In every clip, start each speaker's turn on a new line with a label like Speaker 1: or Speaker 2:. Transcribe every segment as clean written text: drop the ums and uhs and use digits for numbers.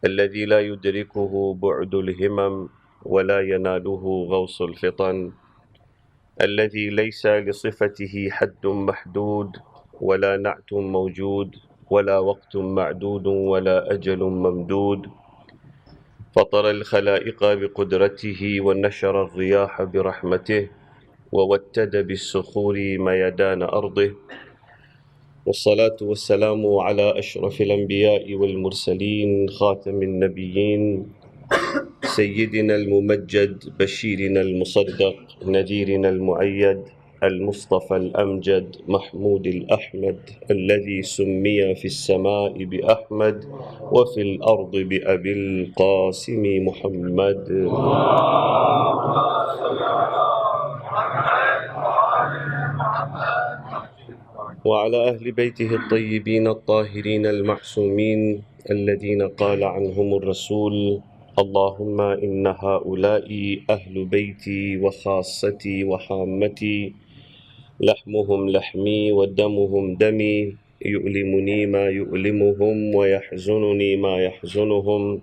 Speaker 1: الذي لا يدركه بعد الهمم ولا يناله غوص الفطن، الذي ليس لصفته حد محدود ولا نعت موجود ولا وقت معدود ولا أجل ممدود، فطر الخلائق بقدرته ونشر الرياح برحمته ووتد بالصخور ميدان أرضه، والصلاة والسلام على أشرف الأنبياء والمرسلين خاتم النبيين سيدنا الممجد بشيرنا المصدق نذيرنا المؤيد المصطفى الأمجد محمود الأحمد الذي سمي في السماء بأحمد وفي الأرض بأبي القاسم محمد. وعلى أهل بيته الطيبين الطاهرين المعصومين الذين قال عنهم الرسول: اللهم إن هؤلاء أهل بيتي وخاصتي وحامتي، لحمهم لحمي ودمهم دمي، يؤلمني ما يؤلمهم ويحزنني ما يحزنهم،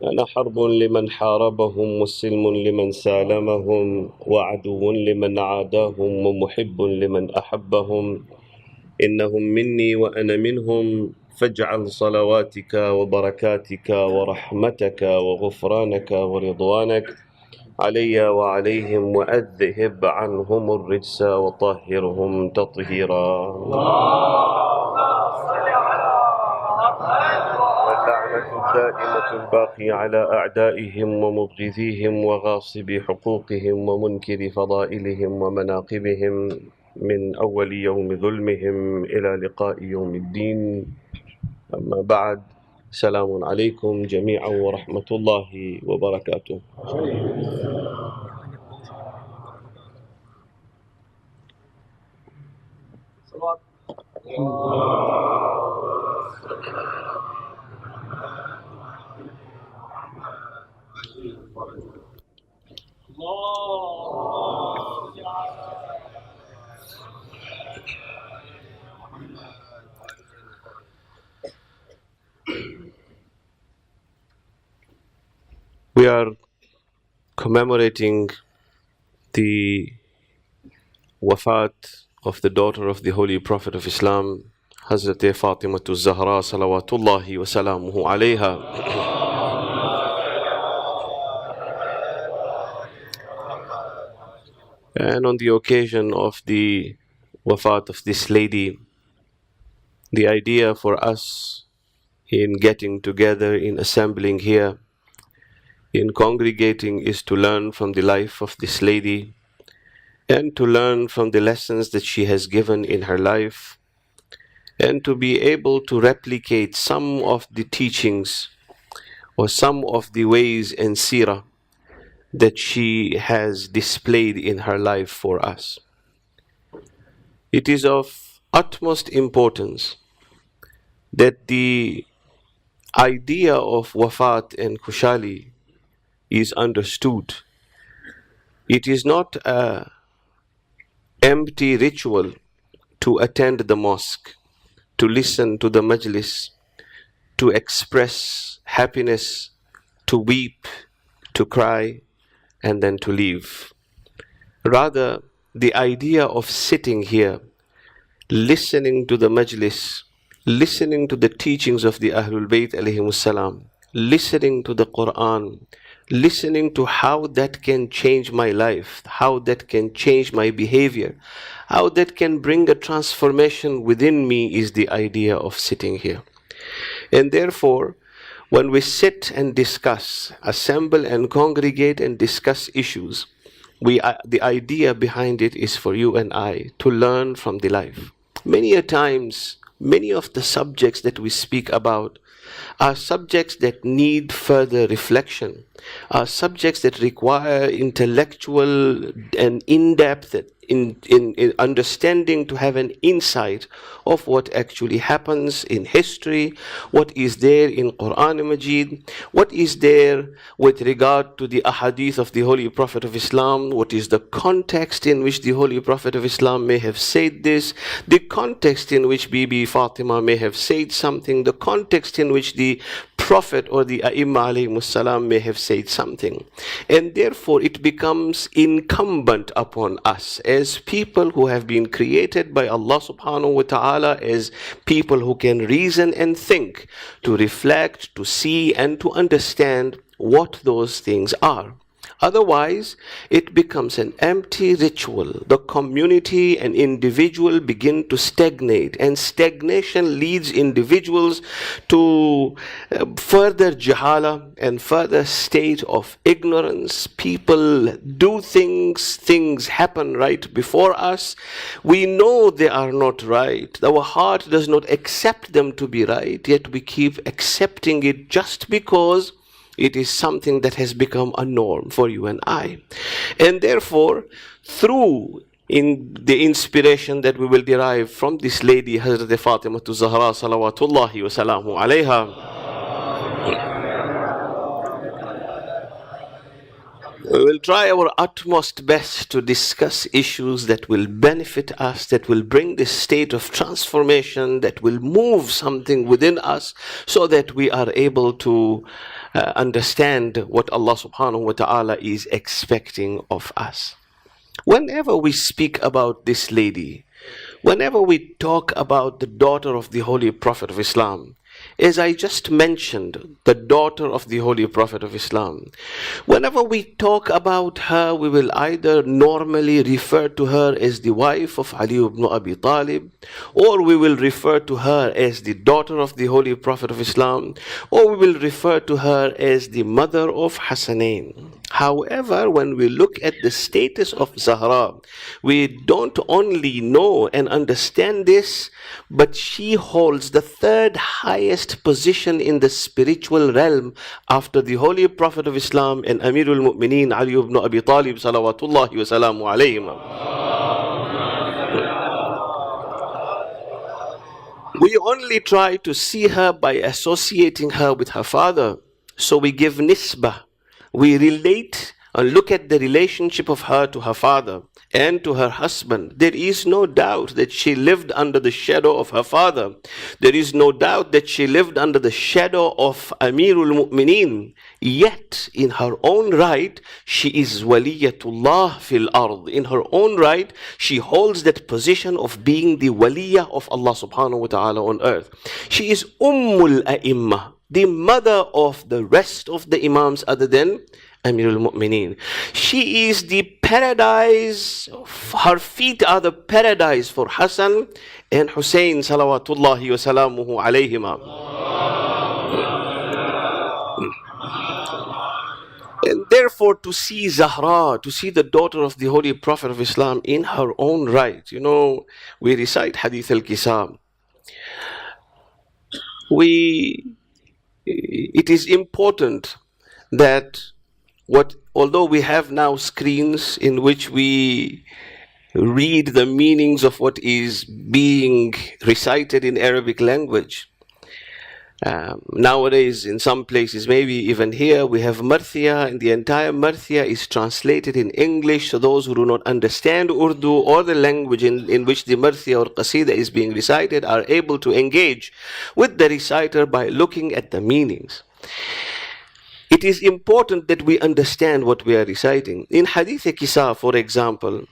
Speaker 1: أنا حرب لمن حاربهم وسلم لمن سالمهم وعدو لمن عاداهم ومحب لمن أحبهم، إنهم مني وأنا منهم، فاجعل صلواتك وبركاتك ورحمتك وغفرانك ورضوانك علي وعليهم، وأذهب عنهم الرجس وطهرهم تطهيرا. واللعنة الدائمة الباقية على أعدائهم ومبغضيهم وغاصبي حقوقهم ومنكر فضائلهم ومناقبهم من أول يوم ظلمهم إلى لقاء يوم الدين. أما بعد، سلام عليكم جميعا ورحمة الله وبركاته. We are commemorating the wafat of the daughter of the Holy Prophet of Islam, Hazrat Fatimah al-Zahra salawatullahi wa salamuhu alayha. And on the occasion of the wafat of this lady, the idea for us in getting together, in assembling here, in congregating is to learn from the life of this lady and to learn from the lessons that she has given in her life and to be able to replicate some of the teachings or some of the ways in seerah that she has displayed in her life for us. It is of utmost importance that the idea of wafat and kushali is understood. It is not an empty ritual to attend the mosque, to listen to the majlis, to express happiness, to weep, to cry, and then to leave. Rather, the idea of sitting here, listening to the majlis, listening to the teachings of the Ahlul Bayt alayhimus salam, listening to the Quran, listening to how that can change my life, how that can change my behavior, how that can bring a transformation within me is the idea of sitting here. And therefore, when we sit and discuss, assemble and congregate and discuss issues, the idea behind it is for you and I to learn from the life. Many a times, many of the subjects that we speak about are subjects that need further reflection, are subjects that require intellectual and in-depth in understanding, to have an insight of what actually happens in history, what is there in Quran Majid, what is there with regard to the ahadith of the Holy Prophet of Islam, what is the context in which the Holy Prophet of Islam may have said this, the context in which Bibi Fatima may have said something, the context in which the Prophet or the Ayyimah alayhimus salam may have said something. And therefore it becomes incumbent upon us as people who have been created by Allah subhanahu wa ta'ala, as people who can reason and think, to reflect, to see and to understand what those things are. Otherwise, it becomes an empty ritual. The community and individual begin to stagnate, and stagnation leads individuals to further jahala and further state of ignorance. People do things happen right before us. We know they are not right. Our heart does not accept them to be right, yet we keep accepting it just because it is something that has become a norm for you and I. And therefore, through the inspiration that we will derive from this lady, Hazrat Fatima Zahra salawatullahi wa salamu alayha, we will try our utmost best to discuss issues that will benefit us, that will bring this state of transformation, that will move something within us, so that we are able to understand what Allah subhanahu wa ta'ala is expecting of us. Whenever we speak about this lady, whenever we talk about the daughter of the Holy Prophet of Islam, as I just mentioned, the daughter of the Holy Prophet of Islam, whenever we talk about her, we will either normally refer to her as the wife of Ali ibn Abi Talib, or we will refer to her as the daughter of the Holy Prophet of Islam, or we will refer to her as the mother of Hassanain. However, when we look at the status of Zahra, we don't only know and understand this, but she holds the third highest position in the spiritual realm after the Holy Prophet of Islam and Amirul Mu'mineen Ali ibn Abi Talib salawatullahi wa salamu alayhim. We only try to see her by associating her with her father. So we give nisbah. We relate and look at the relationship of her to her father and to her husband. There is no doubt that she lived under the shadow of her father. There is no doubt that she lived under the shadow of Amirul Mu'mineen. Yet, in her own right, she is waliyatullah fil ard. In her own right, she holds that position of being the waliyah of Allah subhanahu wa ta'ala on earth. She is Ummul A'immah, the mother of the rest of the Imams other than Amirul Mu'mineen. She is the paradise, her feet are the paradise for Hassan and Hussein salawatullahi wa salamuhu alayhima. And therefore, to see Zahra, to see the daughter of the Holy Prophet of Islam in her own right, we recite Hadith al-Kisam. It is important that although we have now screens in which we read the meanings of what is being recited in Arabic language, nowadays in some places, maybe even here, we have Marthia, and the entire Marthia is translated in English, so those who do not understand Urdu or the language in which the Marthia or Qasida is being recited are able to engage with the reciter by looking at the meanings. It is important that we understand what we are reciting. In Hadith Kisa, for example,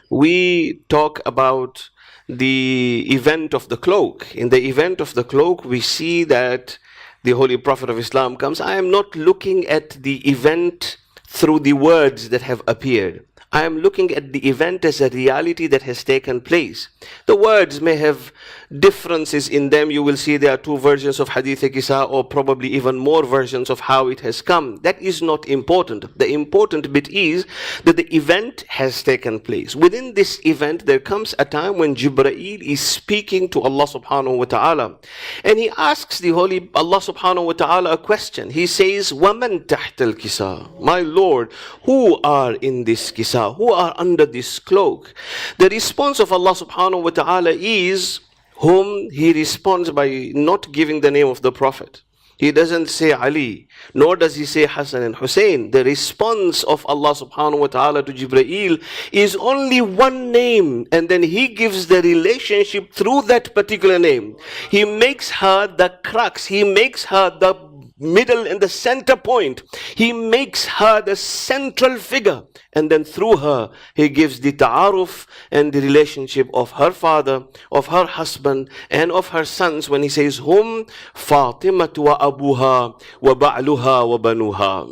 Speaker 1: we talk about the event of the cloak. In the event of the cloak, we see that the Holy Prophet of Islam comes. I am not looking at the event through the words that have appeared. I am looking at the event as a reality that has taken place. The words may have differences in them. You will see there are two versions of Hadith Kisa, or probably even more versions of how it has come. That is not important. The important bit is that the event has taken place. Within this event, there comes a time when Jibreel is speaking to Allah subhanahu wa ta'ala, and he asks the Holy Allah subhanahu wa ta'ala a question. He says, وَمَنْ تَحْتَ الْكِسَى? My Lord, who are in this kisa? Who are under this cloak? The response of Allah subhanahu wa ta'ala is, whom he responds by not giving the name of the Prophet. He doesn't say Ali, nor does he say Hassan and Hussein. The response of Allah subhanahu wa ta'ala to Jibreel is only one name, and then he gives the relationship through that particular name. He makes her the crux, he makes her the middle and the center point. He makes her the central figure, and then through her he gives the ta'aruf and the relationship of her father, of her husband, and of her sons, when he says, hum Fatimatu wa abuha wa ba'luha wa banuha.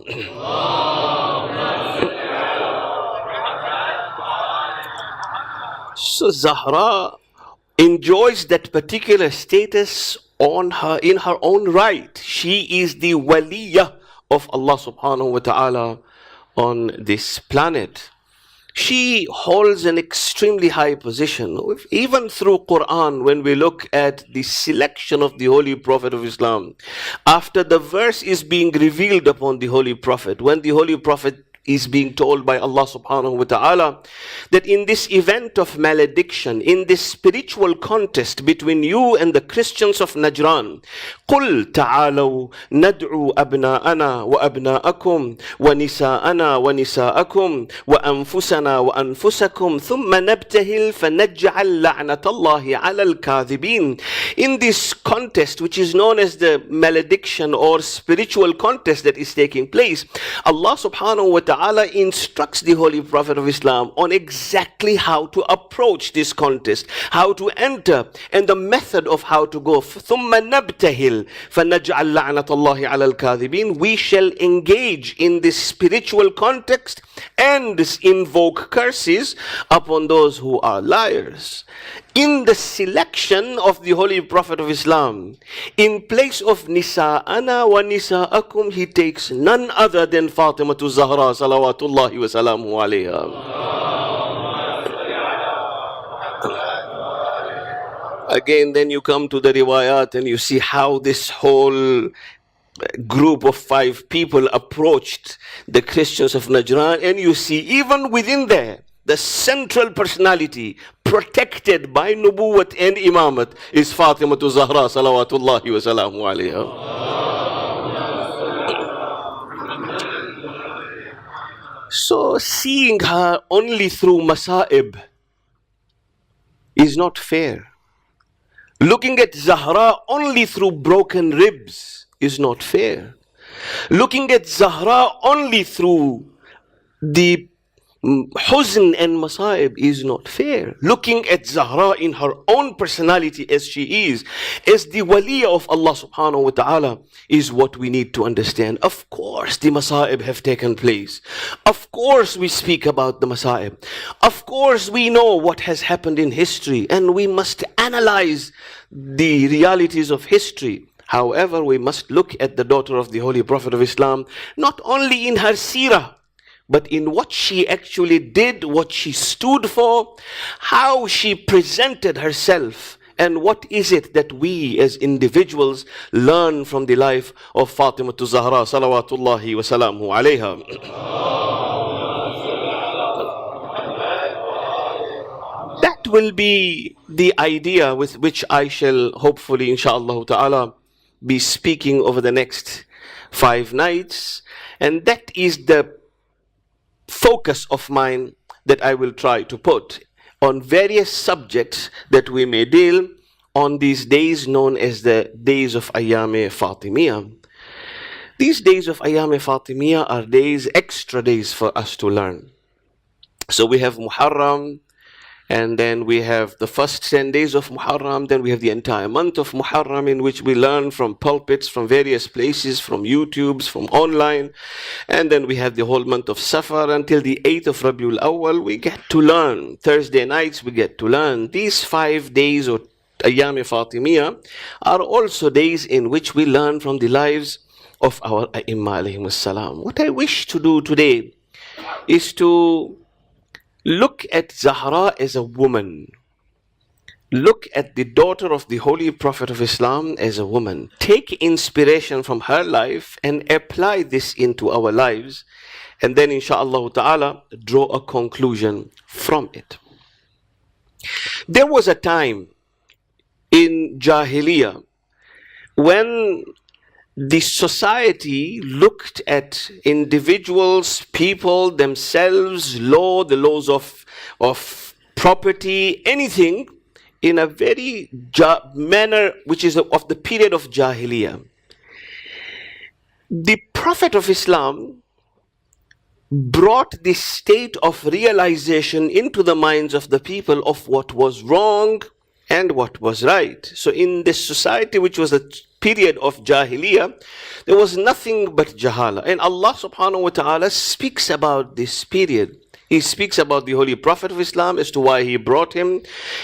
Speaker 1: So Zahra enjoys that particular status on her, in her own right. She is the waliyah of Allah subhanahu wa ta'ala on this planet. She holds an extremely high position. Even through Quran, when we look at the selection of the Holy Prophet of Islam, after the verse is being revealed upon the Holy Prophet, when the Holy Prophet is being told by Allah subhanahu wa ta'ala that in this event of malediction, in this spiritual contest between you and the Christians of Najran, قُلْ تَعَالَوْا نَدْعُوا أَبْنَاءَنَا وَأَبْنَاءَكُمْ وَنِسَاءَنَا وَنِسَاءَكُمْ وَأَنفُسَنَا وَأَنفُسَكُمْ ثُمَّ نَبْتَهِلْ فَنَجْعَلْ لَعْنَةَ اللَّهِ عَلَى الْكَاذِبِينَ. In this contest, which is known as the malediction or spiritual contest that is taking place, Allah subhanahu wa ta'ala instructs the Holy Prophet of Islam on exactly how to approach this contest, how to enter, and the method of how to go. ثُمَّ نَبْتَهِلْ فَنَجْعَلْ لَعْنَةَ اللَّهِ عَلَى الْكَاذِبِينَ. We shall engage in this spiritual context and invoke curses upon those who are liars. In the selection of the Holy Prophet of Islam, in place of Nisa'ana wa Nisa'akum, he takes none other than Fatimah Zahra salawatullahi wa salamu alayha. Again, then you come to the riwayat and you see how this whole group of 5 people approached the Christians of Najran, and you see even within there, the central personality protected by Nubuwwat and Imamat is Fatimah Zahra salawatullahi wa salamu alayha. So seeing her only through masa'ib is not fair. Looking at Zahra only through broken ribs is not fair. Looking at Zahra only through the huzn and masa'ib is not fair. Looking at Zahra in her own personality as she is, as the waliya of Allah subhanahu wa ta'ala, is what we need to understand. Of course the masa'ib have taken place. Of course we speak about the masa'ib. Of course we know what has happened in history, and we must analyze the realities of history. However, we must look at the daughter of the Holy Prophet of Islam, not only in her seerah, but in what she actually did, what she stood for, how she presented herself, and what is it that we as individuals learn from the life of Fatimah Zahra salawatullahi wa salamu alayha. That will be the idea with which I shall hopefully, inshallah ta'ala, be speaking over the next 5 nights, and that is the focus of mine that I will try to put on various subjects that we may deal on these days known as the days of Ayyame Fatimiyah. These days of Ayyame Fatimiyah are days, extra days for us to learn. So we have Muharram, and then we have the first 10 days of Muharram, then we have the entire month of Muharram, in which we learn from pulpits, from various places, from YouTubes, from online, and then we have the whole month of Safar until the 8th of Rabiul-Awwal. We get to learn. Thursday nights we get to learn. These 5 days, or Ayyame Fatimiyah, are also days in which we learn from the lives of our A'immah alayhimus salam. What I wish to do today is to look at Zahra as a woman. Look at the daughter of the Holy Prophet of Islam as a woman. Take inspiration from her life and apply this into our lives. And then insha'Allah ta'ala draw a conclusion from it. There was a time in Jahiliyyah when the society looked at individuals, people, themselves, the laws of property, anything in a very manner which is of the period of Jahiliyyah. The Prophet of Islam brought this state of realization into the minds of the people of what was wrong and what was right. So in this society, which was a period of Jahiliyyah, there was nothing but Jahala. And Allah subhanahu wa ta'ala speaks about this period. He speaks about the Holy Prophet of Islam as to why he brought him.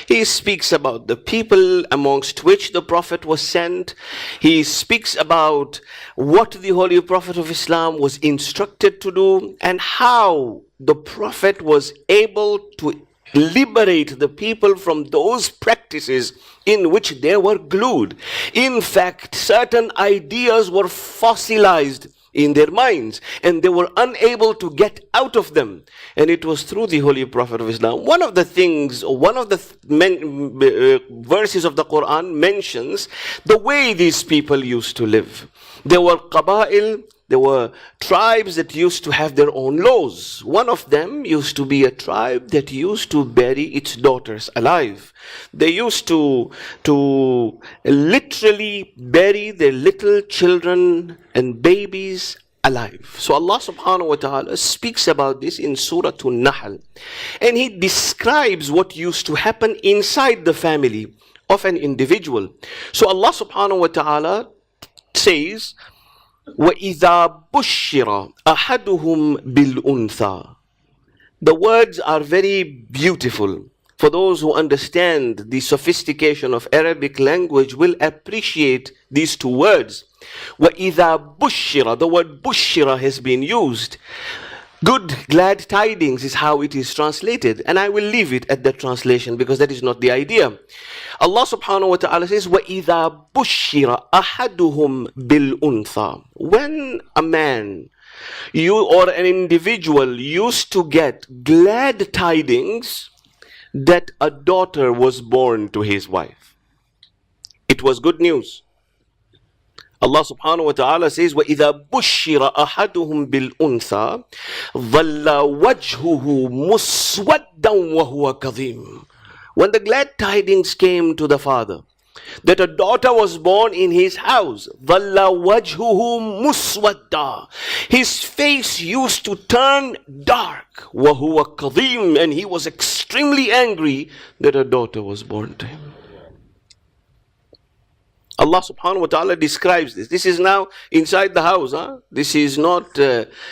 Speaker 1: He speaks about the people amongst which the Prophet was sent. He speaks about what the Holy Prophet of Islam was instructed to do and how the Prophet was able to liberate the people from those practices in which they were glued. In fact, certain ideas were fossilized in their minds and they were unable to get out of them, and it was through the Holy Prophet of Islam. One of the things, one of the verses of the Quran mentions the way these people used to live. There were qaba'il, there were tribes that used to have their own laws. One of them used to be a tribe that used to bury its daughters alive. They used to literally bury their little children and babies alive. So Allah subhanahu wa ta'ala speaks about this in Surah An-Nahl. And He describes what used to happen inside the family of an individual. So Allah subhanahu wa ta'ala says, وَإِذَا بُشِّرَ أَحَدُهُمْ بِالْأُنْثَى. The words are very beautiful. For those who understand the sophistication of Arabic language will appreciate these two words. وَإِذَا بُشِّرَ. The word bushira has been used. Good, glad tidings is how it is translated. And I will leave it at that translation because that is not the idea. Allah subhanahu wa ta'ala says, وَإِذَا بُشِّرَ أَحَدُهُمْ بِالْأُنْثَى. When a man, you or an individual used to get glad tidings that a daughter was born to his wife, it was good news. Allah subhanahu wa ta'ala says, وَإِذَا بُشِّرَ أَحَدُهُمْ بِالْأُنْثَى ظَلَّ وَجْهُهُ مُسْوَدًّا وَهُوَ كَظِيمٌ. When the glad tidings came to the father that a daughter was born in his house, ظَلَّ وَجْهُهُ مُسْوَدًّا. His face used to turn dark. وَهُوَ كَظِيمٌ. And he was extremely angry that a daughter was born to him. Allah subhanahu wa ta'ala describes this. This is now inside the house. This is not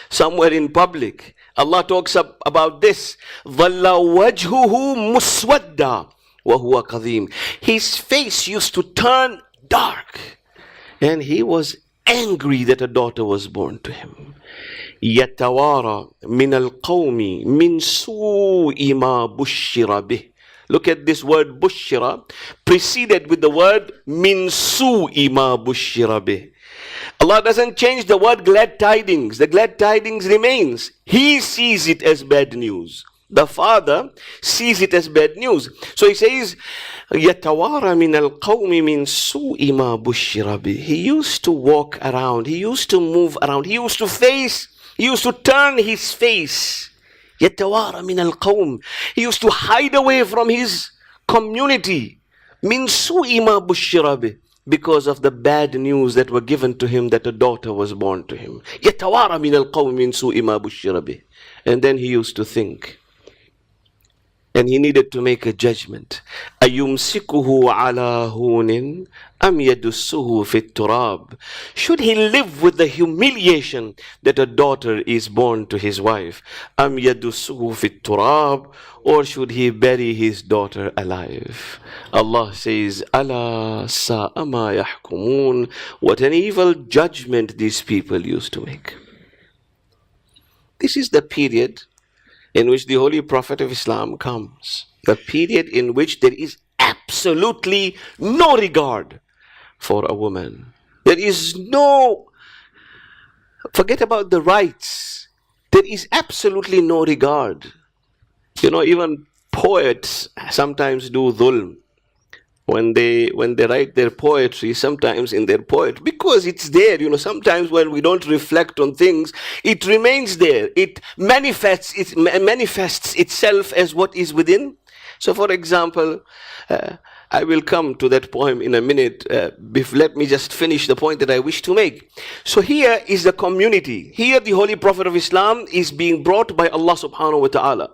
Speaker 1: somewhere in public. Allah talks about this. ظَلَّ وَجْهُهُ مُسْوَدًّا وَهُوَ كَظِيمٌ. His face used to turn dark. And he was angry that a daughter was born to him. يَتَوَارَى مِنَ الْقَوْمِ مِنْ سُوءِ مَا بُشِّرَ بِهِ. Look at this word bushira preceded with the word min su'i ma bushira bih. Allah doesn't change the word glad tidings. The glad tidings remains. He sees it as bad news. The father sees it as bad news. So he says, يَتَوَارَى مِنَ الْقَوْمِ مِنْ سُوءِ مَا بُشِّرَ بِهِ. He used to walk around. He used to move around. He used to turn his face. يَتَوَارَى مِنَ الْقَوْمِ. He used to hide away from his community. مِنْ سُوءِ مَا بُشِّرَ بِهِ. Because of the bad news that were given to him that a daughter was born to him. يَتَوَارَى مِنَ الْقَوْمِ مِنْ سُوءِ مَا بُشِّرَ بِهِ. And then he used to think. And he needed to make a judgment. أَيُمْسِكُهُ عَلَى هُونٍ أَمْ يَدُسُّهُ فِي التُّرَابِ. Should he live with the humiliation that a daughter is born to his wife? أَمْ يَدُسُّهُ فِي التُّرَابِ. Or should he bury his daughter alive? Allah says, أَلَا سَاءَ مَا يَحْكُمُونَ. What an evil judgment these people used to make. This is the period in which the Holy Prophet of Islam comes. The period in which there is absolutely no regard for a woman. There is no, forget about the rights. There is absolutely no regard. You know, even poets sometimes do dhulm. When they write their poetry, sometimes in their poetry, because it's there, you know, sometimes when we don't reflect on things, it remains there. It manifests itself as what is within. So for example, I will come to that poem in a minute. Let me just finish the point that I wish to make. So here is the community. Here the Holy Prophet of Islam is being brought by Allah subhanahu wa ta'ala.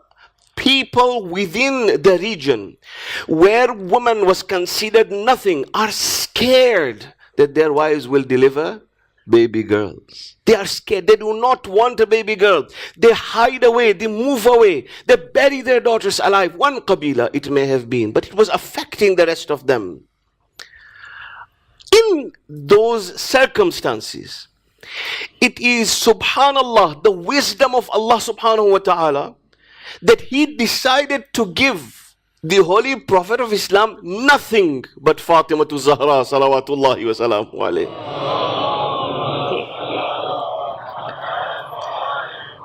Speaker 1: People within the region where woman was considered nothing are scared that their wives will deliver baby girls. They are scared. They do not want a baby girl. They hide away. They move away. They bury their daughters alive. One qabila it may have been, but it was affecting the rest of them. In those circumstances, it is subhanallah, the wisdom of Allah subhanahu wa ta'ala, that he decided to give the Holy Prophet of Islam nothing but Fatimah Zahra salawatullahi wa salamu alayhi.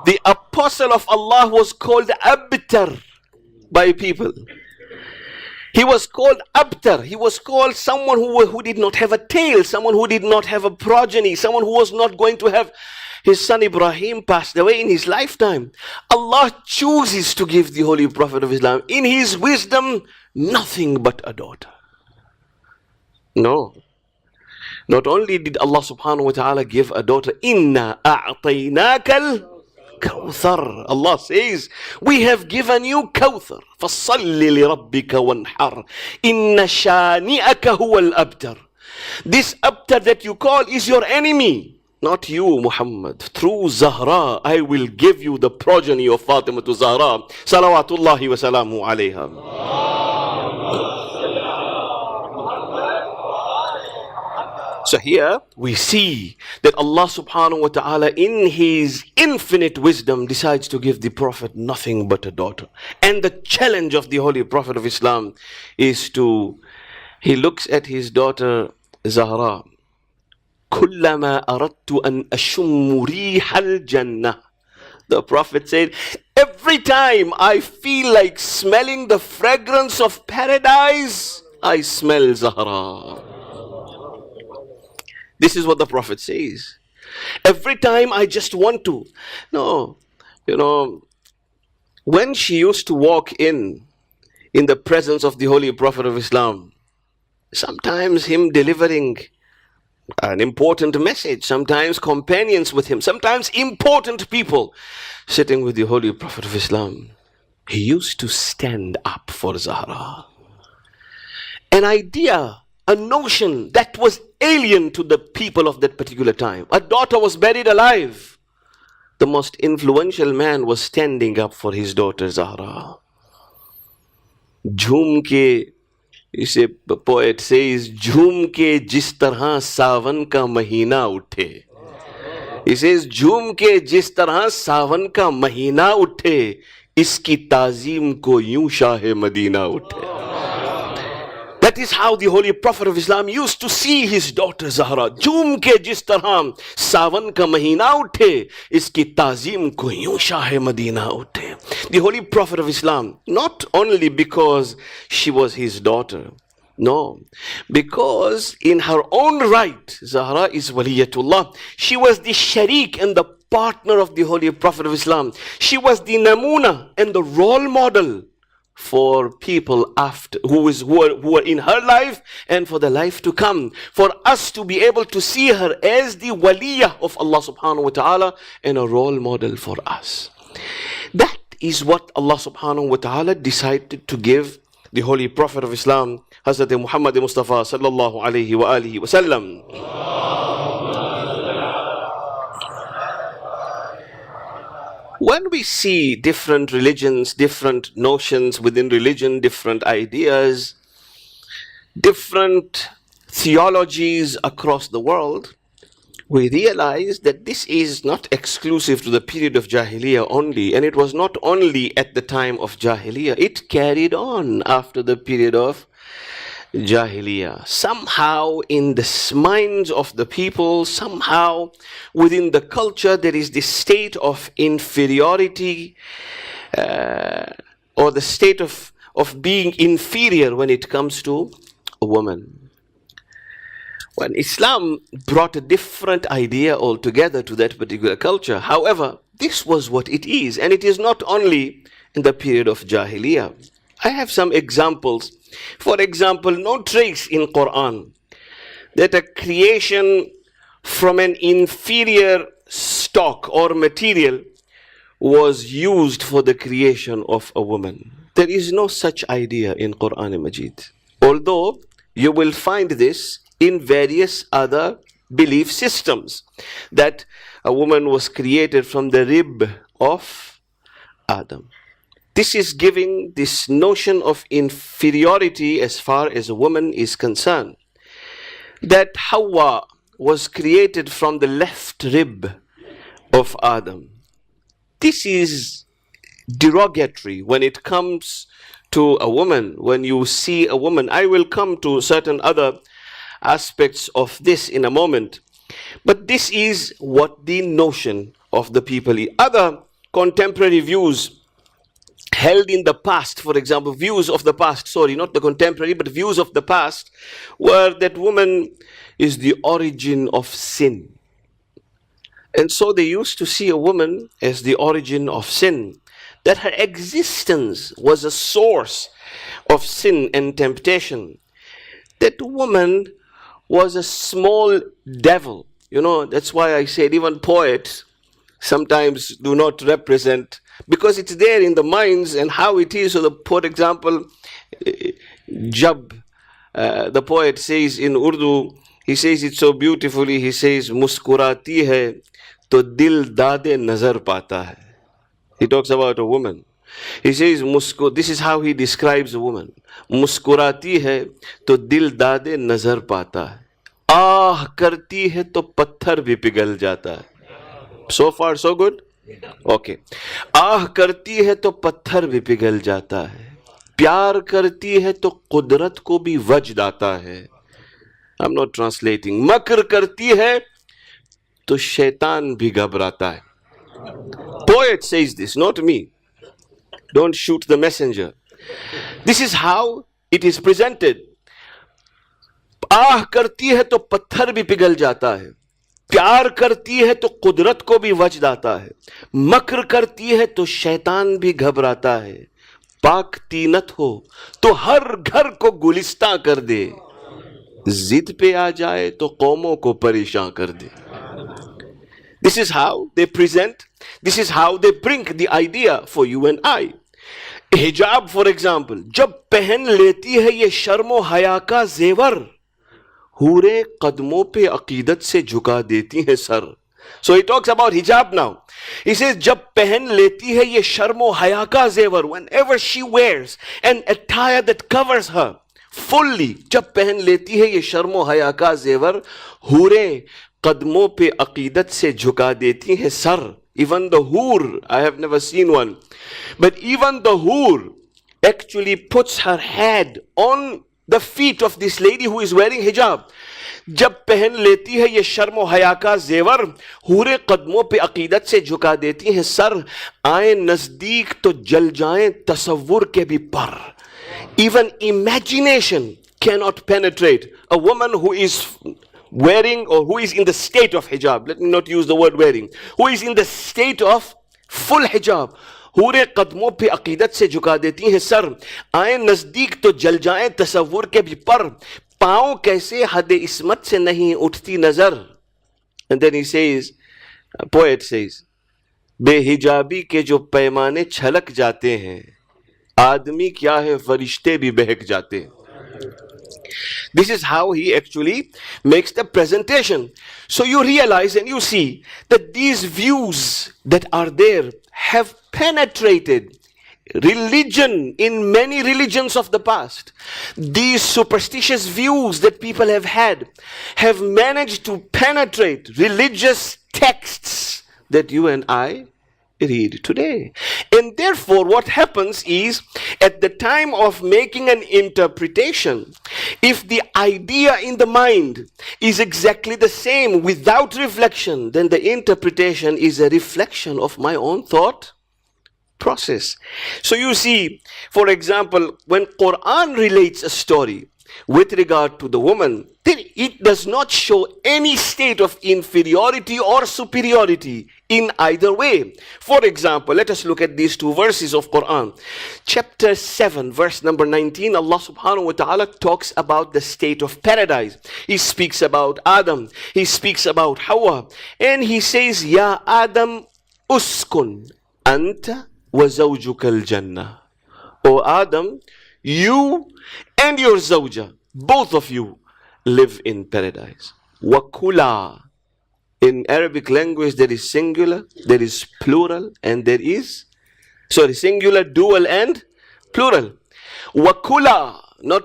Speaker 1: The apostle of Allah was called Abtar by people. He was called Abtar. He was called someone who did not have a tail, someone who did not have a progeny, someone who was not going to have. His son Ibrahim passed away in his lifetime. Allah chooses to give the Holy Prophet of Islam, in his wisdom, nothing but a daughter. No. Not only did Allah subhanahu wa ta'ala give a daughter, Inna a'tainaka al-kawthar. Allah says, we have given you Kawthar. فَصَلِّ لِرَبِّكَ وَانْحَرْ إِنَّ شَانِئَكَ هُوَ الْأَبْتَرِ. This Abtar that you call is your enemy. Not you, Muhammad. Through Zahra, I will give you the progeny of Fatimah to Zahra. Salawatullahi wa salamu alayha. So here we see that Allah subhanahu wa ta'ala in his infinite wisdom decides to give the Prophet nothing but a daughter. And the challenge of the Holy Prophet of Islam is he looks at his daughter Zahra. كُلَّمَا أَرَدْتُ أَنْ أَشُمُّ رِيحَ الْجَنَّةِ. The Prophet said, every time I feel like smelling the fragrance of paradise, I smell Zahra. This is what the Prophet says. Every time I just want to. No, you know, when she used to walk in the presence of the Holy Prophet of Islam, sometimes him delivering an important message, sometimes companions with him, sometimes important people sitting with the Holy Prophet of Islam, he used to stand up for Zahra. An idea, a notion that was alien to the people of that particular time. A daughter was buried alive. The most influential man was standing up for his daughter Zahra. Jhoom ke, a poet says, Jhoom ke jis tarha sawan ka mahina uthe. He says, Jhoom ke jis tarha sawan ka mahina uthe, iski tazeem ko yun Shah-e Madina uthe. That is how the Holy Prophet of Islam used to see his daughter Zahra. Jhoom ke jis tarha sawan ka mahina uthe, iski tazeem ko yun Shah-e Madina uthe. The Holy Prophet of Islam, not only because she was his daughter, no, because in her own right, Zahra is Waliyatullah. She was the sharik and the partner of the Holy Prophet of Islam. She was the namuna and the role model for people after who are in her life and for the life to come. For us to be able to see her as the waliyah of Allah subhanahu wa ta'ala and a role model for us. That is what Allah subhanahu wa ta'ala decided to give the Holy Prophet of Islam, Hazrat Muhammad Mustafa sallallahu alayhi wa alihi wa sallam. When we see different religions, different notions within religion, different ideas, different theologies across the world, we realize that this is not exclusive to the period of Jahiliyyah only, and it was not only at the time of Jahiliyyah, it carried on after the period of Jahiliyyah. Somehow in the minds of the people, somehow within the culture, there is this state of inferiority or the state of being inferior when it comes to a woman. When Islam brought a different idea altogether to that particular culture, however, this was what it is, and it is not only in the period of Jahiliyyah. I have some examples. For example, no trace in Quran that a creation from an inferior stock or material was used for the creation of a woman. There is no such idea in Quran Majid. Although you will find this in various other belief systems, that a woman was created from the rib of Adam. This is giving this notion of inferiority as far as a woman is concerned. That Hawa was created from the left rib of Adam. This is derogatory when it comes to a woman. When you see a woman, I will come to certain other aspects of this in a moment. But this is what the notion of the people is. Other contemporary views held in the past, for example, views of the past, sorry, not the contemporary, but views of the past, were that woman is the origin of sin. And so they used to see a woman as the origin of sin, that her existence was a source of sin and temptation, that woman was a small devil. You know, that's why I said even poets sometimes do not represent, because it's there in the minds and how it is. So, for example, Jab, the poet says in Urdu, he says it so beautifully, he says, Muskurati hai to dil dade nazar pata hai. He talks about a woman. He says, this is how he describes a woman. Muskurati hai to dil dade nazar pata hai. Ah karti hai to patthar bhi pighal jata hai. So far, so good? Okay. आह करती है तो पत्थर भी पिघल जाता है, प्यार करती है तो कुदरत को भी वजद आता है. I'm not translating. मकर करती है तो शैतान भी घबराता है. Poet says this, not me. Don't shoot the messenger. This is how it is presented. आह करती है तो पत्थर भी पिघल जाता है, प्यार करती है तो कुदरत को भी वजद आता है, मक्र करती है तो शैतान भी घबराता है, पाक तीनत हो तो हर घर को गुलिस्तां कर दे, जिद पे आ जाए तो कौमों को परेशान कर दे. This is how they present, this is how they bring the idea for you and I. Hijab, for example, जब पहन लेती है ये शर्मो हया का जेवर, हूरे कदमों पे अकीदत से झुका देती हैं sir. So he talks about hijab now. He says, जब पहन लेती है ये शर्मो हया का जेवर, whenever she wears an attire that covers her fully, जब पहन लेती है ये शर्मो हया का जेवर, हूरे कदमों पे अकीदत से झुका देती हैं sir. Even the hoor, I have never seen one, but even the hoor actually puts her head on the feet of this lady who is wearing hijab. जब पहन लेती है ये शर्म हया का जेवर, हूरे कदमों पे अकीदत से झुका देती हैं सर, आए नजदीक तो जल जाएं तसव्वुर के भी पर. Even imagination cannot penetrate a woman who is wearing or who is in the state of hijab. Let me not use the word wearing. Who is in the state of full hijab. हूरे कदमों पे अकीदत से झुका देती हैं sir, आए नजदीक तो जल जाएं तसव्वुर के भी पर, पांव कैसे हद इस्मत से नहीं उठती नजर. And then he says, poet says, बेहिजाबी के जो पैमाने छलक जाते हैं, आदमी क्या है फरिश्ते भी बहक जाते हैं. This is how he actually makes the presentation. So you realize and you see that these views that are there have penetrated religion in many religions of the past. These superstitious views that people have managed to penetrate religious texts that you and I read today. And therefore what happens is, at the time of making an interpretation, if the idea in the mind is exactly the same without reflection, then the interpretation is a reflection of my own thought process. So you see, for example, when Quran relates a story with regard to the woman, then it does not show any state of inferiority or superiority in either way. For example, let us look at these two verses of Quran. Chapter 7, verse number 19, Allah subhanahu wa ta'ala talks about the state of paradise. He speaks about Adam, he speaks about Hawa, and he says, Ya Adam uskun anta wa zawjuka al-jannah. O Adam, you and your zawja, both of you, live in paradise. Wakula. In Arabic language there is singular, there is plural, and there is, singular, dual, and plural. Wakula, not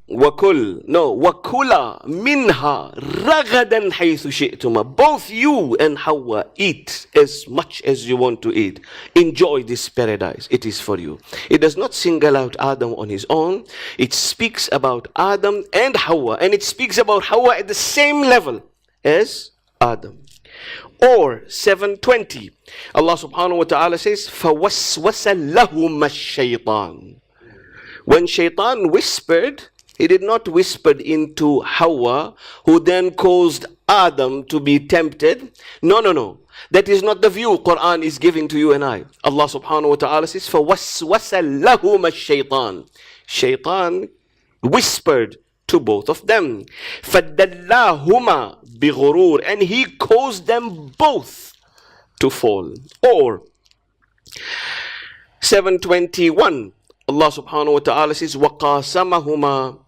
Speaker 1: wakul, no, wakula minha ragadan haythu shi'tuma. Both you and Hawa eat as much as you want to eat. Enjoy this paradise, it is for you. It does not single out Adam on his own. It speaks about Adam and Hawa, and it speaks about Hawa at the same level as Adam. Or 720, Allah subhanahu wa ta'ala says, فَوَسْوَسَ لَهُمَ الشَّيْطَانِ. When shaitan whispered, he did not whisper into Hawa, who then caused Adam to be tempted. No. That is not the view Quran is giving to you and I. Allah subhanahu wa ta'ala says, فَوَسْوَسَ لَهُمَ الشَّيْطَانِ. Shaitan whispered to both of them. فَدَلَّاهُمَا بِغُرُورٍ. And he caused them both to fall. Or 721, Allah subhanahu wa ta'ala says, وَقَاسَمَهُمَا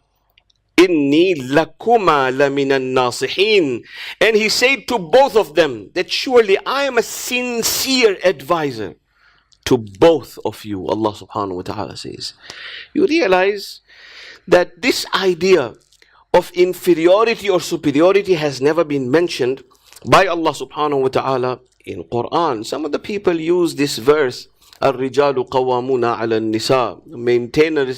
Speaker 1: إِنِّي لَكُمَا لَمِنَ النَّاصِحِينَ. And he said to both of them that surely I am a sincere advisor to both of you. Allah subhanahu wa ta'ala says. You realize that this idea of inferiority or superiority has never been mentioned by Allah subhanahu wa ta'ala in Quran. Some of the people use this verse, الرجال قوامون على النساء.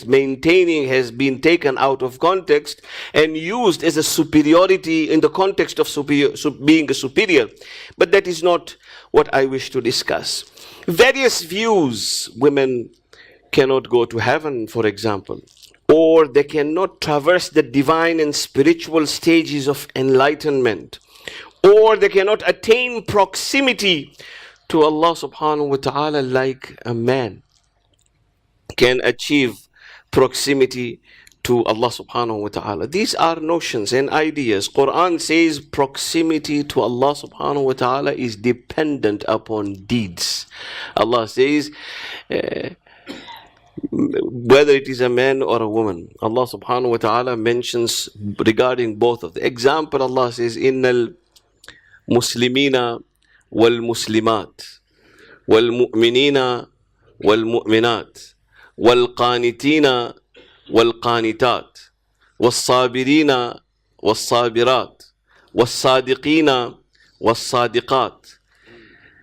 Speaker 1: Maintaining has been taken out of context and used as a superiority in the context of being a superior. But that is not what I wish to discuss. Various views: women cannot go to heaven, for example, or they cannot traverse the divine and spiritual stages of enlightenment, or they cannot attain proximity to Allah subhanahu wa ta'ala like a man can achieve proximity to Allah subhanahu wa ta'ala. These are notions and ideas. Quran says proximity to Allah subhanahu wa ta'ala is dependent upon deeds. Allah says whether it is a man or a woman, Allah subhanahu wa ta'ala mentions regarding both of the example. Allah says, innal muslimina wal muslimat wal mu'minina wal mu'minat wal qanitina wal qanitat was sabirina was sabirat was sadiqina was sadiqat.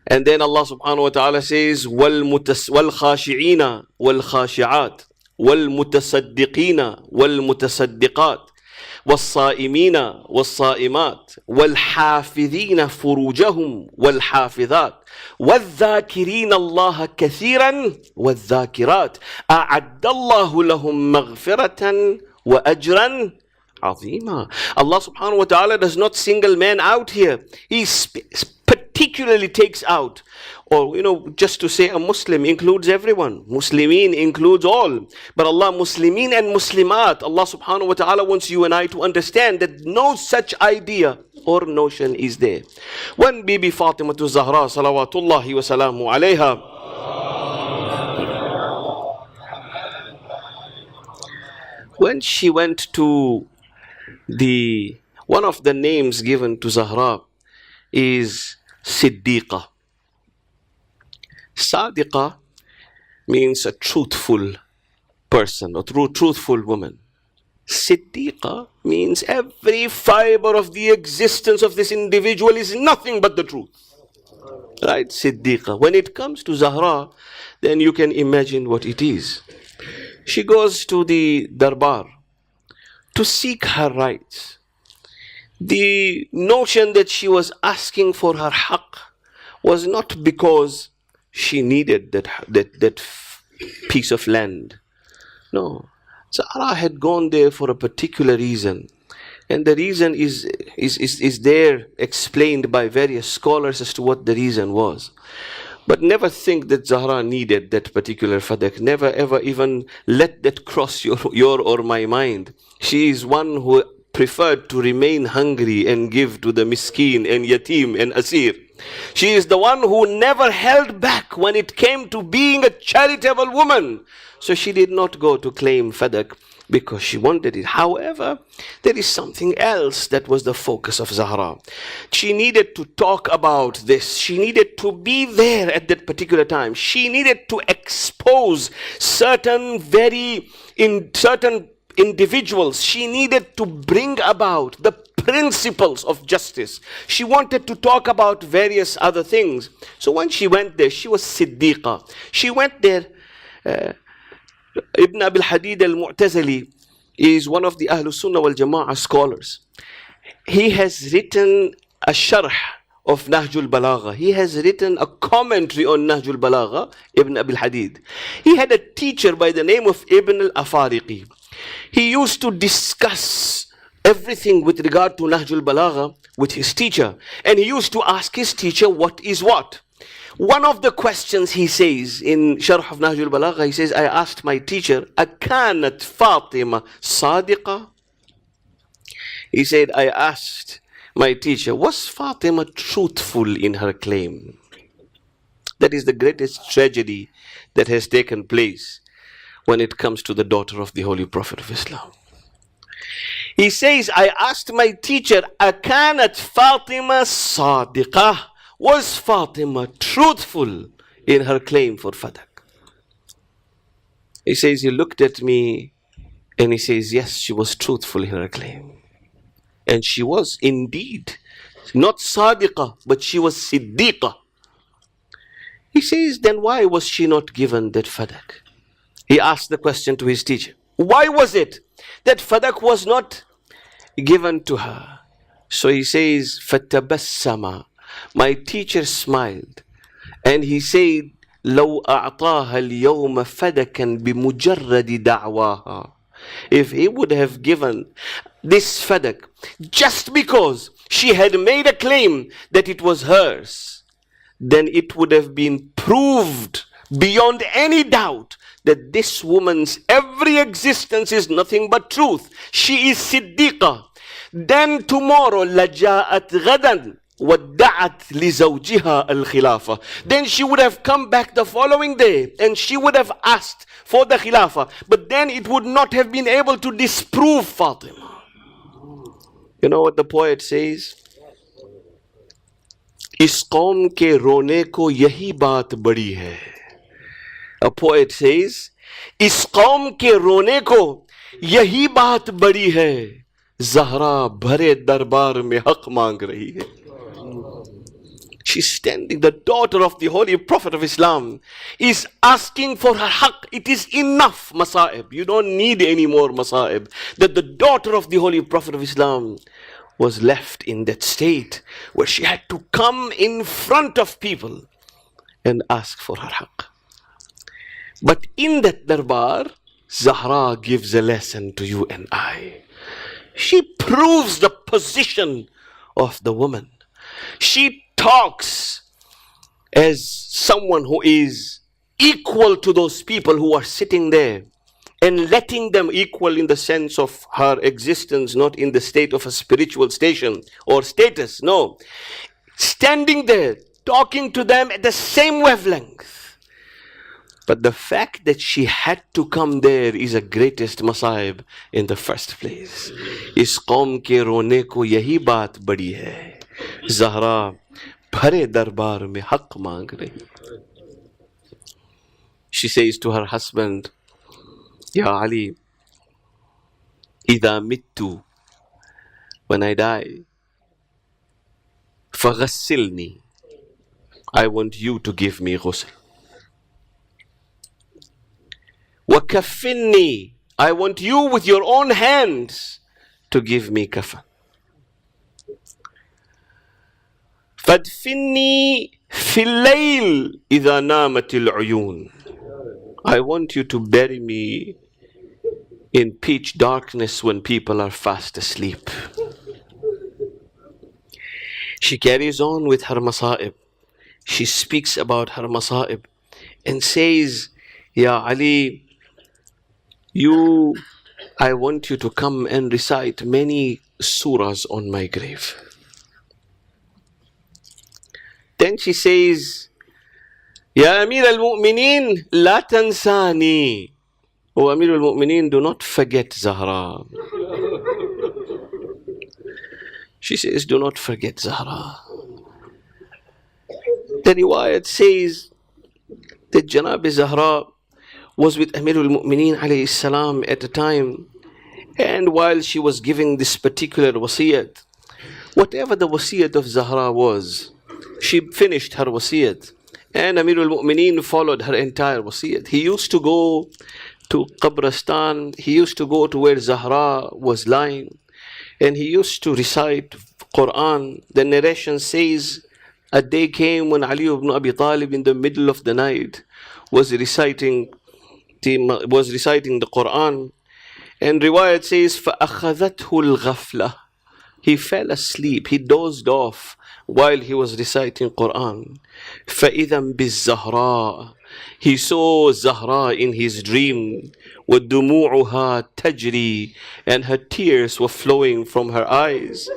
Speaker 1: And then Allah subhanahu wa ta'ala says, وَالْخَاشِعِينَ وَالْخَاشِعَاتِ وَالْمُتَصَدِّقِينَ وَالْمُتَصَدِّقَاتِ وَالصَّائِمِينَ وَالصَّائِمَاتِ وَالْحَافِظِينَ فُرُوجَهُمْ وَالْحَافِظَاتِ وَالذَّاكِرِينَ اللَّهَ كَثِيرًا وَالذَّاكِرَاتِ أَعَدَّ اللَّهُ لَهُمْ مَغْفِرَةً وَأَجْرًا عظيما. Allah subhanahu wa ta'ala does not single man out here. He particularly takes out, or just to say a Muslim includes everyone. Muslimin includes all. But Allah, Muslimin and Muslimat, Allah subhanahu wa ta'ala wants you and I to understand that no such idea or notion is there. When Bibi Fatima Zahra salawatullahi wa salamu alayha, when she went to one of the names given to Zahra is Siddiqa. Sadiqa means a truthful person, a truthful woman. Siddiqa means every fiber of the existence of this individual is nothing but the truth. Right? Siddiqa. When it comes to Zahra, then you can imagine what it is. She goes to the darbar to seek her rights. The notion that she was asking for her haqq was not because she needed that piece of land. No. Zahra had gone there for a particular reason. And the reason is there explained by various scholars as to what the reason was. But never think that Zahra needed that particular fadak. Never ever even let that cross your or my mind. She is one who preferred to remain hungry and give to the miskin and yatim and asir. She is the one who never held back when it came to being a charitable woman. So she did not go to claim fadak because she wanted it. However, there is something else that was the focus of Zahra. She needed to talk about this. She needed to be there at that particular time. She needed to expose certain individuals. She needed to bring about the principles of justice. She wanted to talk about various other things. So when she went there, she was Siddiqa. She went there. Ibn Abil Hadid al-Mu'tazili is one of the Ahlul Sunnah wal Jama'ah scholars. He has written a sharh of Nahjul Balagha. He has written a commentary on Nahjul Balagha, Ibn Abil Hadid. He had a teacher by the name of Ibn al-Afariqi. He used to discuss everything with regard to Nahjul Balagha with his teacher. And he used to ask his teacher what is what. One of the questions he says in Sharh of Nahjul Balagha, he says, I asked my teacher, أَكَانَتْ Fatima Sadiqa? He said, I asked my teacher, was Fatima truthful in her claim? That is the greatest tragedy that has taken place when it comes to the daughter of the Holy Prophet of Islam. He says, I asked my teacher, أَكَانَتْ Fatima Sadiqa? Was Fatima truthful in her claim for fadak? He says, he looked at me and he says, yes, she was truthful in her claim. And she was indeed not Sadiqa, but she was Siddiqa. He says, then why was she not given that fadak? He asked the question to his teacher. Why was it that fadak was not given to her? So he says, فَتَبَسَّمَ. My teacher smiled and he said, لو أعطاها اليوم فدكا بمجرد دعواها. If he would have given this fadak just because she had made a claim that it was hers, then it would have been proved beyond any doubt that this woman's every existence is nothing but truth. She is Siddiqa. Then tomorrow, لجاءت غدا وَدَّعَتْ لِزَوْجِهَا الْخِلَافَةِ. Then she would have come back the following day and she would have asked for the khilafah. But then it would not have been able to disprove Fatima. You know what the poet says? इस कौम के रोने को यही बात बड़ी है. A poet says, इस कौम के रोने को यही बात बड़ी है. Zahra भरे दरबार में हक मांग रही है. She's standing, the daughter of the Holy Prophet of Islam is asking for her haqq. It is enough masa'ib. You don't need any more masa'ib. That the daughter of the Holy Prophet of Islam was left in that state where she had to come in front of people and ask for her haqq. But in that darbar, Zahra gives a lesson to you and I. She proves the position of the woman. She talks as someone who is equal to those people who are sitting there, and letting them equal in the sense of her existence, not in the state of a spiritual station or status. No, standing there, talking to them at the same wavelength. But the fact that she had to come there is the greatest masaib in the first place. Is qaum ke rone ko yahi baat badi hai. Zahra bhare darbar mein haq mang rahi. She says to her husband, Ya Ali, idha mittu, when I die, faghassilni, I want you to give me ghusl. وَكَفِّنِّي, I want you with your own hands to give me kafan. فَادْفِنِّي فِي اللَّيْلِ إِذَا نَامَتِ الْعُيُونِ, I want you to bury me in pitch darkness when people are fast asleep. She carries on with her masa'ib. She speaks about her masa'ib and says, Ya Ali, I want you to come and recite many surahs on my grave. Then she says, Ya Amir al-Mu'mineen, la tansani. O Amir al-Mu'mineen, do not forget Zahra. She says, do not forget Zahra. The riwayat says that Janab Zahra was with Amir al-Mu'mineen alayhi salam at the time, and while she was giving this particular wasiyat, whatever the wasiyat of Zahra was, she finished her wasiyat, and Amir al-Mu'mineen followed her entire wasiyat. He used to go to Qabristan, he used to go to where Zahra was lying, and he used to recite Quran. The narration says a day came when Ali ibn Abi Talib in the middle of the night was reciting the Quran, and riwayat says فَأَخَذَتْهُ الْغَفْلَةِ, he fell asleep, he dozed off while he was reciting Quran. فَإِذًا بِالزَّهْرَاءِ, he saw Zahra in his dream. وَدُمُوعُهَا تَجْرِي, and her tears were flowing from her eyes.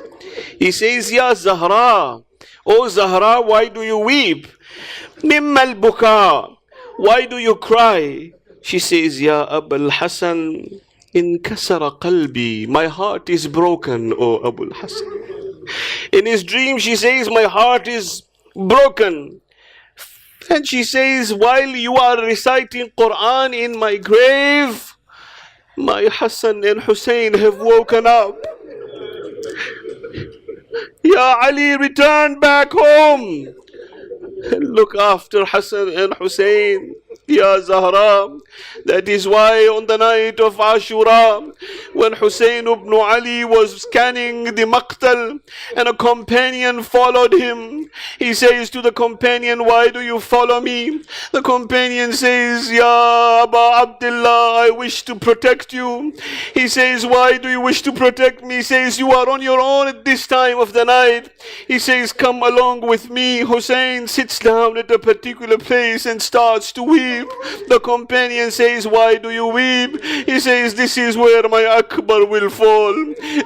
Speaker 1: He says, Ya Zahra, O Zahra, why do you weep? مِمَّا الْبُكَاء, why do you cry? She says, Ya Abul Hasan, inkasara qalbi, my heart is broken, O Abul Hasan. In his dream she says, my heart is broken. And she says, while you are reciting Quran in my grave, my Hassan and Hussein have woken up. Ya Ali, return back home and look after Hassan and Hussein. Ya Zahra, that is why on the night of Ashura, when Hussein ibn Ali was scanning the maqtal and a companion followed him, he says to the companion, why do you follow me? The companion says, Ya Aba Abdullah, I wish to protect you. He says, why do you wish to protect me? He says, you are on your own at this time of the night. He says, come along with me. Hussein sits down at a particular place and starts to weep. The companion says, why do you weep? He says, this is where my Akbar will fall.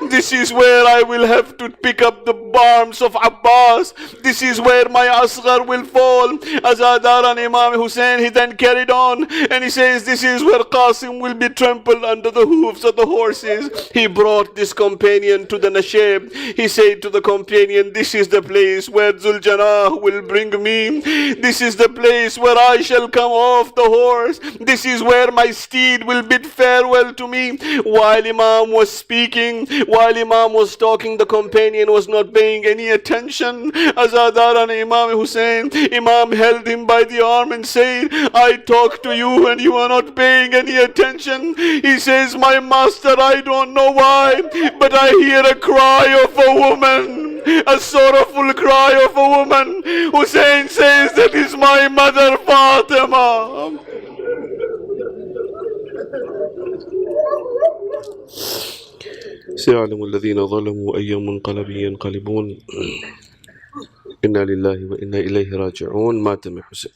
Speaker 1: This is where I will have to pick up the arms of Abbas. This is where my Asghar will fall. Azadaran Imam Hussein, he then carried on and he says, this is where Qasim will be trampled under the hoofs of the horses. He brought this companion to the Nashib. He said to the companion, this is the place where Zuljanah will bring me. This is the place where I shall come off the horse. This is where my steed will bid farewell to me. While Imam was speaking, while Imam was talking, the companion was not paying any attention. Azadaran Imam Hussein, Imam held him by the arm and said, I talk to you and you are not paying any attention. He says, my master, I don't know why, but I hear a cry of a woman, a sorrowful cry of a woman. Hussein says, that is my mother Fatima. سيعلم الذين ظلموا أي منقلب ينقلبون إنا لله وإنا إليه راجعون. مات من حسين.